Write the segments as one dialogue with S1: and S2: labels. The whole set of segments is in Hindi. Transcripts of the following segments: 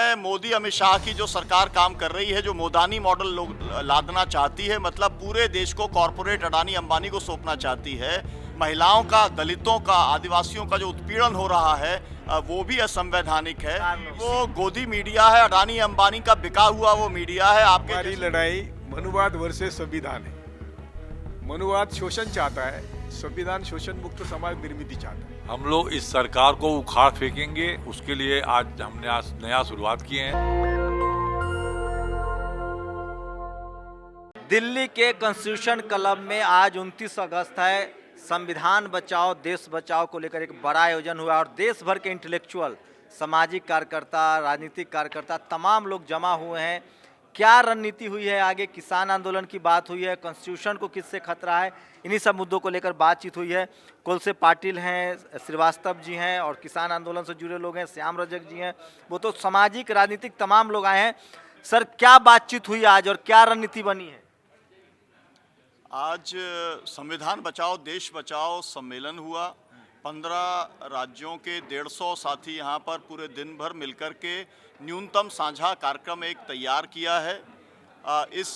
S1: समय मोदी अमित शाह की जो सरकार काम कर रही है, जो मोदानी मॉडल लोग लादना चाहती है, मतलब पूरे देश को कॉरपोरेट अडानी अंबानी को सौंपना चाहती है, महिलाओं का, दलितों का, आदिवासियों का जो उत्पीड़न हो रहा है वो भी असंवैधानिक है। वो गोदी मीडिया है, अडानी अंबानी का बिका हुआ वो मीडिया है।
S2: हमारी लड़ाई मनुवाद वर्सेस संविधान है। मनुवाद शोषण चाहता है, संविधान शोषण मुक्त समाज निर्मित चाहता है।
S3: हम लोग इस सरकार को उखाड़ फेंकेंगे, उसके लिए आज हमने नया शुरुआत किए हैं।
S4: दिल्ली के कॉन्स्टिट्यूशन क्लब में आज 29 अगस्त है। संविधान बचाओ देश बचाओ को लेकर एक बड़ा आयोजन हुआ और देश भर के इंटेलेक्चुअल, सामाजिक कार्यकर्ता, राजनीतिक कार्यकर्ता तमाम लोग जमा हुए हैं। क्या रणनीति हुई है आगे, किसान आंदोलन की बात हुई है, कॉन्स्टिट्यूशन को किससे खतरा है, इन्हीं सब मुद्दों को लेकर बातचीत हुई है। कोलसे पाटिल हैं, श्रीवास्तव जी हैं और किसान आंदोलन से जुड़े लोग हैं, श्याम रजक जी हैं, वो तो सामाजिक राजनीतिक तमाम लोग आए हैं। सर, क्या बातचीत हुई आज और क्या रणनीति बनी है?
S1: आज संविधान बचाओ देश बचाओ सम्मेलन हुआ। 15 राज्यों के 150 साथी यहाँ पर पूरे दिन भर मिलकर के न्यूनतम साझा कार्यक्रम एक तैयार किया है। इस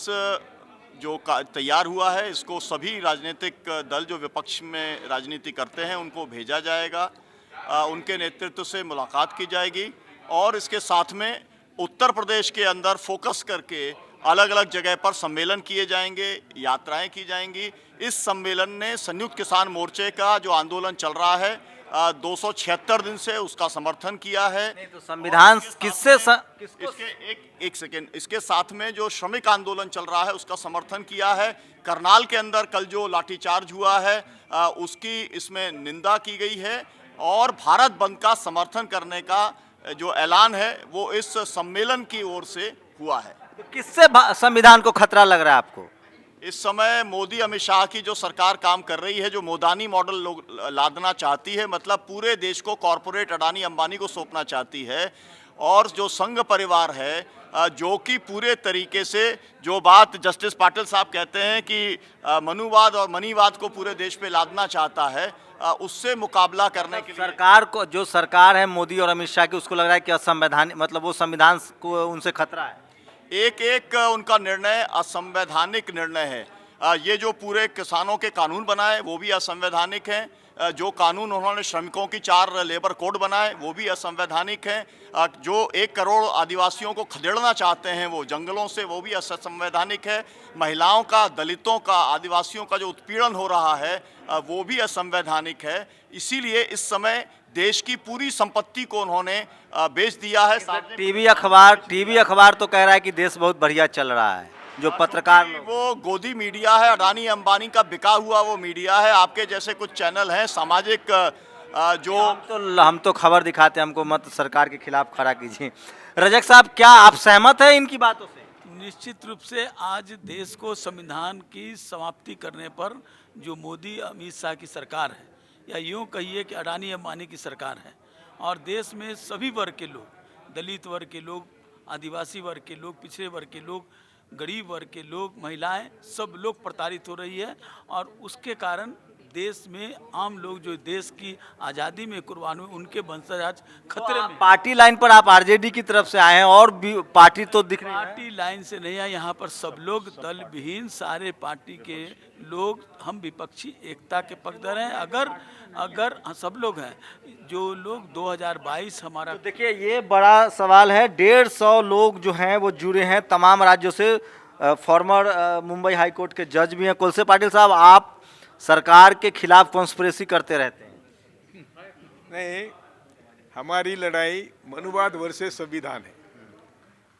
S1: जो तैयार हुआ है इसको सभी राजनीतिक दल जो विपक्ष में राजनीति करते हैं उनको भेजा जाएगा। उनके नेतृत्व से मुलाकात की जाएगी और इसके साथ में उत्तर प्रदेश के अंदर फोकस करके अलग अलग जगह पर सम्मेलन किए जाएंगे, यात्राएं की जाएंगी। इस सम्मेलन ने संयुक्त किसान मोर्चे का जो आंदोलन चल रहा है 276 दिन से, उसका समर्थन किया है।
S4: नहीं तो संविधान किससे
S1: एक सेकेंड, इसके साथ में जो श्रमिक आंदोलन चल रहा है उसका समर्थन किया है। करनाल के अंदर कल जो लाठीचार्ज हुआ है उसकी इसमें निंदा की गई है और भारत बंद का समर्थन करने का जो ऐलान है वो इस सम्मेलन की ओर से हुआ है।
S4: तो किससे संविधान को खतरा लग रहा है आपको?
S1: इस समय मोदी अमित शाह की जो सरकार काम कर रही है, जो मोदानी मॉडल लोग लादना चाहती है, मतलब पूरे देश को कॉरपोरेट अडानी अंबानी को सौंपना चाहती है। और जो संघ परिवार है जो कि पूरे तरीके से जो बात जस्टिस पाटिल साहब कहते हैं कि मनुवाद और मनीवाद को पूरे देश पे लादना चाहता है, उससे मुकाबला करने के लिए
S4: सरकार को, जो सरकार है मोदी और अमित शाह की, उसको लग रहा है कि असंवैधानिक, मतलब वो संविधान को उनसे खतरा है।
S1: एक उनका निर्णय असंवैधानिक निर्णय है। ये जो पूरे किसानों के कानून बनाए वो भी असंवैधानिक हैं। जो कानून उन्होंने श्रमिकों की 4 लेबर कोड बनाए वो भी असंवैधानिक हैं। जो 1 करोड़ आदिवासियों को खदेड़ना चाहते हैं वो जंगलों से, वो भी असंवैधानिक है। महिलाओं का, दलितों का, आदिवासियों का जो उत्पीड़न हो रहा है वो भी असंवैधानिक है। इसीलिए इस समय देश की पूरी संपत्ति को उन्होंने बेच दिया है।
S4: टीवी अखबार तो कह रहा है कि देश बहुत बढ़िया चल रहा है। जो पत्रकार
S1: वो गोदी मीडिया है, अडानी अंबानी का बिका हुआ वो मीडिया है। आपके जैसे कुछ चैनल हैं सामाजिक जो
S4: हम तो खबर दिखाते हैं, हमको मत सरकार के खिलाफ खड़ा कीजिए। रजक साहब, क्या आप सहमत हैं इनकी बातों से?
S5: निश्चित रूप से आज देश को संविधान की समाप्ति करने पर जो मोदी अमित शाह की सरकार है, या यूँ कहिए कि अडानी अंबानी की सरकार है, और देश में सभी वर्ग के लोग, दलित वर्ग के लोग, आदिवासी वर्ग के लोग, पिछड़े वर्ग के लोग, गरीब वर्ग के लोग, महिलाएं, सब लोग प्रताड़ित हो रही है। और उसके कारण देश में आम लोग जो देश की आज़ादी में कुर्बान हुए, उनके वंशज आज खतरे में।
S4: पार्टी लाइन पर आप आरजेडी की तरफ से आए हैं और भी पार्टी तो दिख रही है।
S5: पार्टी लाइन से नहीं है, यहाँ पर सब लोग दल विहीन सारे पार्टी के लोग, हम विपक्षी एकता के पक्षधर हैं। अगर सब लोग हैं जो लोग 2022 हमारा,
S4: तो देखिए ये बड़ा सवाल है। 150 लोग जो हैं वो जुड़े हैं तमाम राज्यों से। फॉर्मर मुंबई हाई कोर्ट के जज भी हैं। कोलसे पाटिल साहब, आप सरकार के खिलाफ कॉन्स्पिरेसी करते रहते हैं।
S2: नहीं, हमारी लड़ाई मनुवाद वर्सेस संविधान है।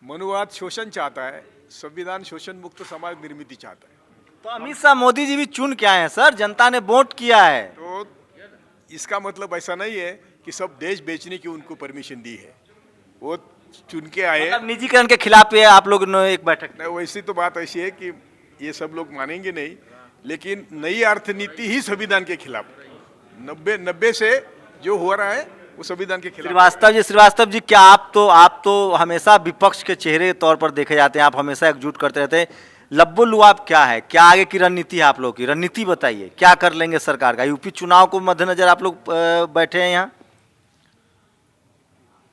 S2: मनुवाद शोषण चाहता है, संविधान शोषण मुक्त समाज निर्मित चाहता है।
S4: तो अमित शाह, मोदी जी भी चुन के आए हैं सर, जनता ने वोट किया है।
S2: तो इसका मतलब ऐसा नहीं है कि सब देश बेचने की उनको परमिशन दी है, वो चुन के आए।
S4: मतलब निजीकरण के खिलाफ ये आप लोग ने एक बैठक
S2: नहीं, वैसी तो बात ऐसी है कि ये सब लोग मानेंगे नहीं, लेकिन नई अर्थनीति ही संविधान के खिलाफ। 90 से जो हो रहा है वो संविधान के खिलाफ।
S4: श्रीवास्तव जी, क्या आप तो हमेशा विपक्ष के चेहरे के तौर पर देखे जाते हैं, आप हमेशा एकजुट करते रहते हैं। लब्बो लुआब क्या है, क्या आगे की रणनीति है आप लोग की? रणनीति बताइए, क्या कर लेंगे सरकार का? यूपी चुनाव को मद्देनजर आप लोग बैठे हैं यहाँ।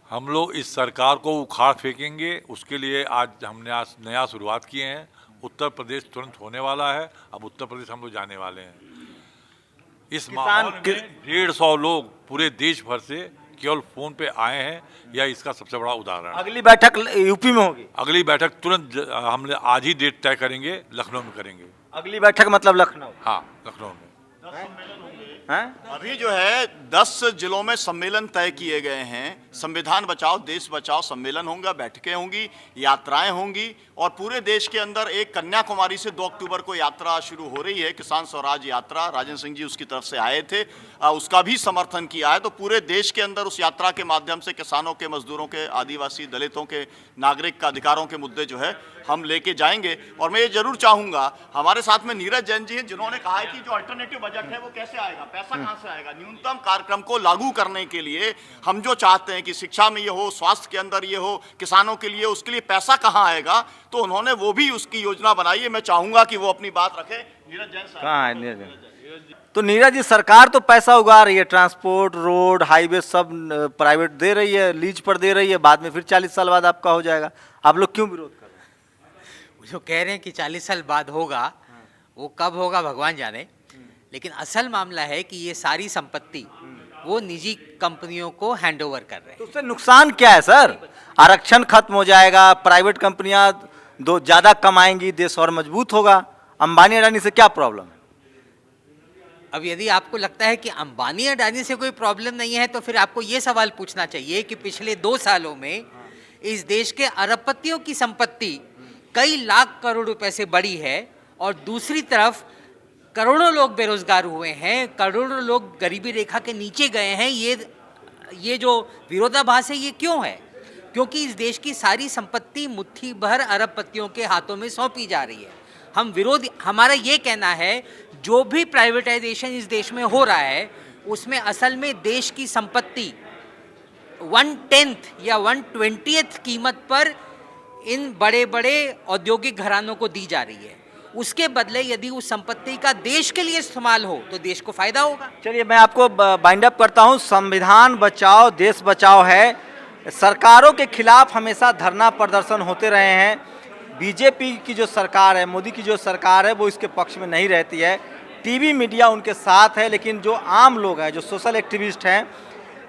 S3: हम लोग इस सरकार को उखाड़ फेंकेंगे, उसके लिए आज हमने आज नया शुरुआत किए हैं। उत्तर प्रदेश तुरंत होने वाला है, अब उत्तर प्रदेश हम लोग जाने वाले हैं। इस माहौल में 150 लोग पूरे देश भर से केवल फोन पे आए हैं, यह इसका सबसे बड़ा उदाहरण है।
S4: अगली बैठक यूपी में होगी?
S3: अगली बैठक तुरंत हमने आज ही डेट तय करेंगे, लखनऊ में करेंगे।
S4: अगली बैठक मतलब लखनऊ?
S3: हाँ, लखनऊ में।
S1: अभी जो है 10 जिलों में सम्मेलन तय किए गए हैं। संविधान बचाओ देश बचाओ सम्मेलन होगा, बैठकें होंगी, यात्राएं होंगी और पूरे देश के अंदर एक कन्याकुमारी से 2 अक्टूबर को यात्रा शुरू हो रही है, किसान स्वराज यात्रा। राजेंद्र सिंह जी उसकी तरफ से आए थे, उसका भी समर्थन किया है। तो पूरे देश के अंदर उस यात्रा के माध्यम से किसानों के, मजदूरों के, आदिवासी दलितों के, नागरिक का अधिकारों के मुद्दे जो है हम लेके जाएंगे। और मैं ये जरूर चाहूँगा, हमारे साथ में नीरज जैन जी हैं जिन्होंने कहा है कि जो अल्टरनेटिव बजट है वो कैसे आएगा, पैसा कहाँ से आएगा। न्यूनतम कार्यक्रम को लागू करने के लिए हम जो चाहते हैं कि शिक्षा में ये हो, स्वास्थ्य के अंदर ये हो, किसानों के लिए, उसके लिए पैसा कहाँ आएगा, तो उन्होंने वो भी उसकी योजना बनाई है। मैं चाहूंगा कि वो अपनी बात रखें। नीरज जैन साहब
S4: कहाँ है? नीरज? तो नीरज जी, सरकार तो पैसा उगा रही है, ट्रांसपोर्ट, रोड, हाईवे सब प्राइवेट दे रही है, लीज पर दे रही है, बाद में फिर 40 साल बाद आपका हो जाएगा। आप लोग क्यों विरोध कर रहे हैं?
S6: जो कह रहे हैं कि 40 साल बाद होगा, वो कब होगा भगवान जाने। लेकिन असल मामला है कि ये सारी संपत्ति वो निजी कंपनियों को हैंडओवर कर रहे हैं।
S4: तो उससे नुकसान क्या है सर? आरक्षण खत्म हो जाएगा, प्राइवेट कंपनियां दो ज़्यादा कमाएंगी, देश और मजबूत होगा। अंबानी अडानी से क्या प्रॉब्लम है?
S6: अब यदि आपको लगता है कि अंबानी अडानी से कोई प्रॉब्लम नहीं है, तो फिर आपको ये सवाल पूछना चाहिए कि पिछले 2 सालों में इस देश के अरबपतियों की संपत्ति कई लाख करोड़ रुपए से बढ़ी है और दूसरी तरफ करोड़ों लोग बेरोजगार हुए हैं, करोड़ों लोग गरीबी रेखा के नीचे गए हैं। ये जो विरोधाभास है, ये क्यों है? क्योंकि इस देश की सारी संपत्ति मुट्ठी भर अरबपतियों के हाथों में सौंपी जा रही है। हमारा ये कहना है, जो भी प्राइवेटाइजेशन इस देश में हो रहा है, उसमें असल में देश की संपत्ति 1/10 या 1/20 कीमत पर इन बड़े बड़े औद्योगिक घरानों को दी जा रही है। उसके बदले यदि उस संपत्ति का देश के लिए इस्तेमाल हो तो देश को फायदा होगा।
S4: चलिए, मैं आपको बाइंड अप करता हूँ। संविधान बचाओ देश बचाओ है। सरकारों के खिलाफ हमेशा धरना प्रदर्शन होते रहे हैं। बीजेपी की जो सरकार है, मोदी की जो सरकार है, वो इसके पक्ष में नहीं रहती है। टीवी मीडिया उनके साथ है, लेकिन जो आम लोग हैं, जो सोशल एक्टिविस्ट हैं,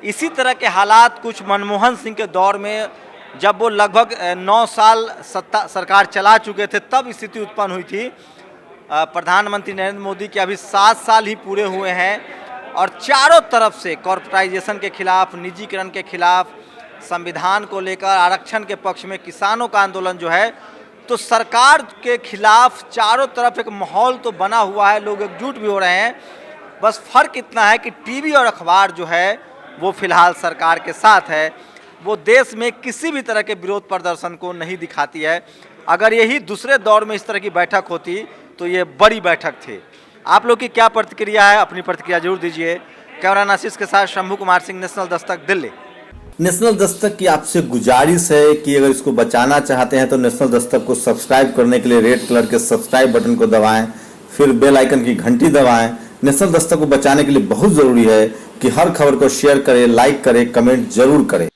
S4: इसी तरह के हालात कुछ मनमोहन सिंह के दौर में, जब वो लगभग 9 साल सरकार चला चुके थे, तब स्थिति उत्पन्न हुई थी। प्रधानमंत्री नरेंद्र मोदी के अभी 7 साल ही पूरे हुए हैं और चारों तरफ से कॉर्पोरेटाइजेशन के खिलाफ, निजीकरण के खिलाफ, संविधान को लेकर आरक्षण के पक्ष में किसानों का आंदोलन जो है, तो सरकार के खिलाफ चारों तरफ एक माहौल तो बना हुआ है, लोग एकजुट भी हो रहे हैं। बस फर्क इतना है कि टीवी और अखबार जो है वो फिलहाल सरकार के साथ है। वो देश में किसी भी तरह के विरोध प्रदर्शन को नहीं दिखाती है। अगर यही दूसरे दौर में इस तरह की बैठक होती तो ये बड़ी बैठक थी। आप लोग की क्या प्रतिक्रिया है? अपनी प्रतिक्रिया जरूर दीजिए। कैमरा आशीष के साथ शंभू कुमार सिंह, नेशनल दस्तक, दिल्ली।
S7: नेशनल दस्तक की आपसे गुजारिश है कि अगर इसको बचाना चाहते हैं तो नेशनल दस्तक को सब्सक्राइब करने के लिए रेड कलर के सब्सक्राइब बटन को दबाएं, फिर बेल आइकन की घंटी दबाएं। नेशनल दस्तक को बचाने के लिए बहुत जरूरी है कि हर खबर को शेयर करें, लाइक करें, कमेंट जरूर करें।